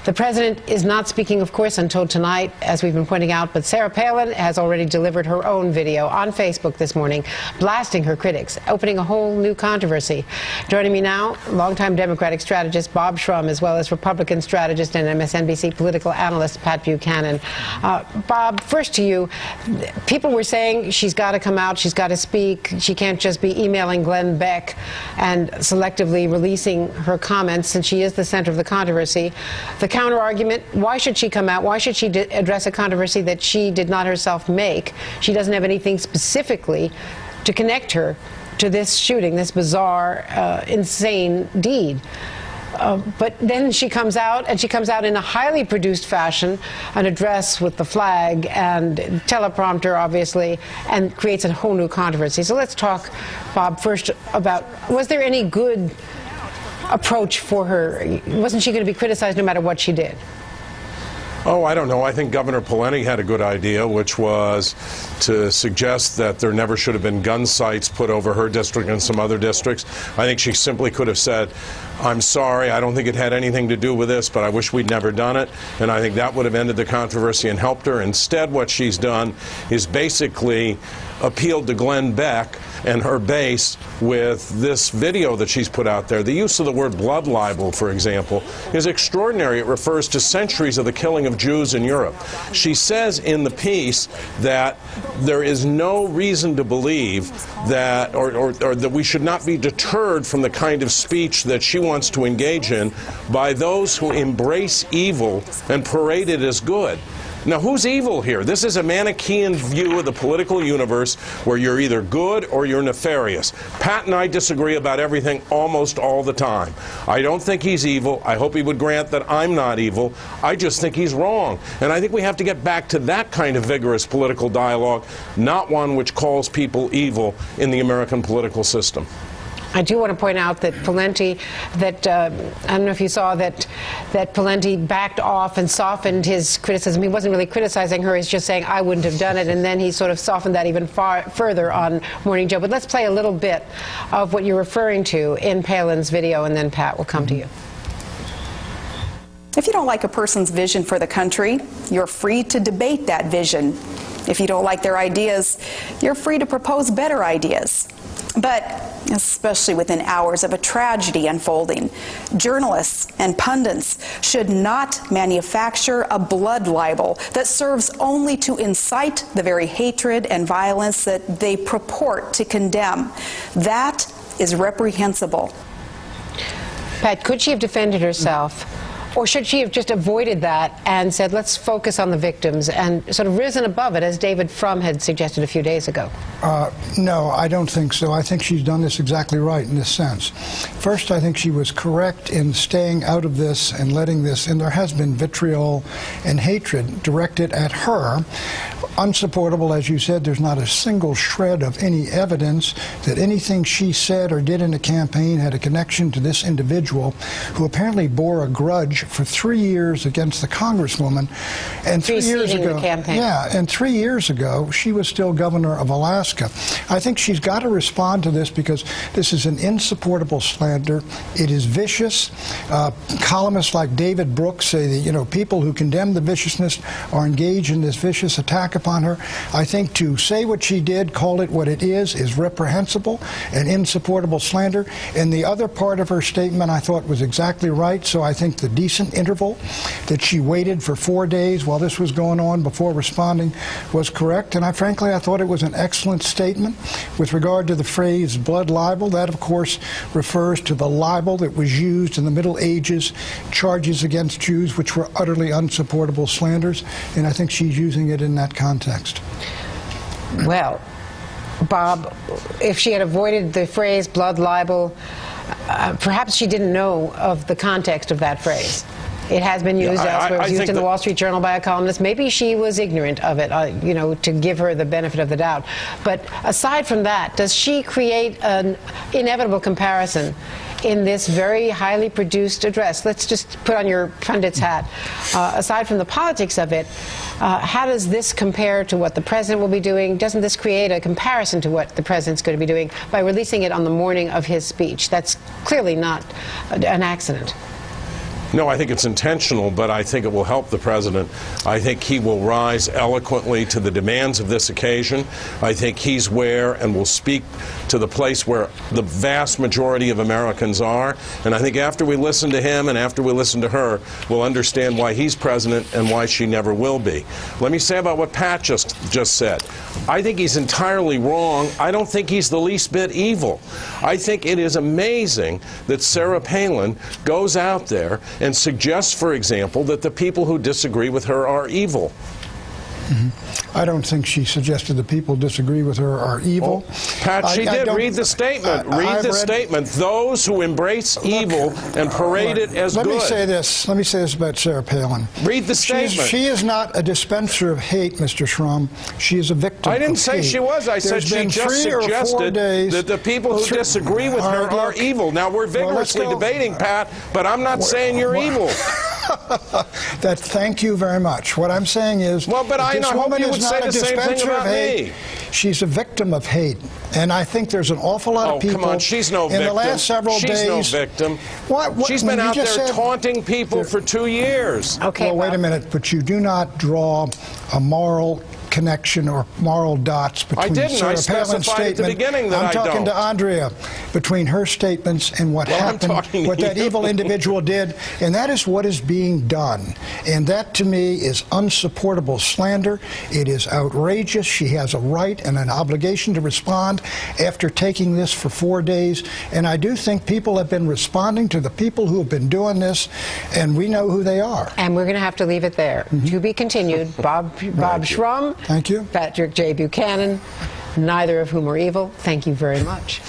The president is not speaking, of course, until tonight, as we've been pointing out, but Sarah Palin has already delivered her own video on Facebook this morning, blasting her critics, opening a whole new controversy. Joining me now, longtime Democratic strategist Bob Shrum, as well as Republican strategist and MSNBC political analyst Pat Buchanan. Bob, first to you. People were saying she's got to come out, she's got to speak, she can't just be emailing Glenn Beck and selectively releasing her comments since she is the center of the controversy. The counter-argument, why should she come out? Why should she address a controversy that she did not herself make? She doesn't have anything specifically to connect her to this shooting, this bizarre, insane deed. But then she comes out, and she comes out in a highly produced fashion, an address with the flag and teleprompter, obviously, and creates a whole new controversy. So let's talk, Bob, first about, was there any good approach for her? Wasn't she going to be criticized no matter what she did? Oh, I don't know. I think Governor Palin had a good idea, which was to suggest that there never should have been gun sights put over her district and some other districts. I think she simply could have said, I'm sorry, I don't think it had anything to do with this, but I wish we'd never done it. And I think that would have ended the controversy and helped her. Instead, what she's done is basically appealed to Glenn Beck and her base with this video that she's put out there. The use of the word blood libel, for example, is extraordinary. It refers to centuries of the killing of Jews in Europe. She says in the piece that there is no reason to believe that, or that we should not be deterred from the kind of speech that she wants to engage in by those who embrace evil and parade it as good. Now, who's evil here? This is a Manichaean view of the political universe where you're either good or you're nefarious. Pat and I disagree about everything almost all the time. I don't think he's evil. I hope he would grant that I'm not evil. I just think he's wrong. And I think we have to get back to that kind of vigorous political dialogue, not one which calls people evil in the American political system. I do want to point out that Palin, I don't know if you saw that Palin backed off and softened his criticism. He wasn't really criticizing her, he's just saying, I wouldn't have done it, and then he sort of softened that even further on Morning Joe. But let's play a little bit of what you're referring to in Palin's video, and then Pat will come to you. If you don't like a person's vision for the country, you're free to debate that vision. If you don't like their ideas, you're free to propose better ideas. But especially within hours of a tragedy unfolding, journalists and pundits should not manufacture a blood libel that serves only to incite the very hatred and violence that they purport to condemn. That is reprehensible. Pat, could she have defended herself? Or should she have just avoided that and said, let's focus on the victims and sort of risen above it, as David Frum had suggested a few days ago? No, I don't think so. I think she's done this exactly right in this sense. First, I think she was correct in staying out of this and letting this, and there has been vitriol and hatred directed at her. Unsupportable, as you said. There's not a single shred of any evidence that anything she said or did in the campaign had a connection to this individual, who apparently bore a grudge for 3 years against the congresswoman. And 3 years ago, and 3 years ago, she was still governor of Alaska. I think she's got to respond to this because this is an insupportable slander. It is vicious. Columnists like David Brooks say that, you know, people who condemn the viciousness are engaged in this vicious attack upon her. I think to say what she did, call it what it is reprehensible and insupportable slander. And the other part of her statement I thought was exactly right. So I think the decent interval that she waited for 4 days while this was going on before responding was correct. And frankly, I thought it was an excellent statement. With regard to the phrase blood libel, that of course refers to the libel that was used in the Middle Ages, charges against Jews which were utterly unsupportable slanders. And I think she's using it in that context. Well, Bob, if she had avoided the phrase blood libel, perhaps she didn't know of the context of that phrase. It has been used elsewhere. It was used in the Wall Street Journal by a columnist. Maybe she was ignorant of it, you know, to give her the benefit of the doubt. But aside from that, does she create an inevitable comparison in this very highly produced address? Let's just put on your pundit's hat. Aside from the politics of it, how does this compare to what the president will be doing? Doesn't this create a comparison to what the president's going to be doing by releasing it on the morning of his speech? That's clearly not an accident. No, I think it's intentional, but I think it will help the president. I think he will rise eloquently to the demands of this occasion. I think he's where and will speak to the place where the vast majority of Americans are. And I think after we listen to him and after we listen to her, we'll understand why he's president and why she never will be. Let me say about what Pat just said. I think he's entirely wrong. I don't think he's the least bit evil. I think it is amazing that Sarah Palin goes out there and suggests, for example, that the people who disagree with her are evil. I don't think she suggested the people who disagree with her are evil. Pat, she did. Read the statement. Read the statement. Those who embrace evil and parade it as good. Let me say this. Let me say this about Sarah Palin. Read the statement. She is not a dispenser of hate, Mr. Schramm. She is a victim. I didn't say she was. I said she just suggested that the people who disagree with her are evil. Now, we're vigorously debating, Pat, but I'm not saying you're evil. Thank you very much. What I'm saying is, well, but I hope you would say the same thing about me. She's a victim of hate, and I think there's an awful lot of people. Oh, come on, she's no victim. In the last several days, she's no victim. What? She's been out there taunting people for 2 years. Okay. Well, wait a minute, but you do not draw a moral connection or moral dots between Sarah Palin's statement. At the beginning that I'm talking to Andrea, between her statements and what happened, what that evil individual did, and that is what is being done. And that, to me, is unsupportable slander. It is outrageous. She has a right and an obligation to respond after taking this for 4 days. And I do think people have been responding to the people who have been doing this, and we know who they are. And we're going to have to leave it there. To be continued. Bob Schramm. Thank you. Patrick J. Buchanan, neither of whom are evil. Thank you very much.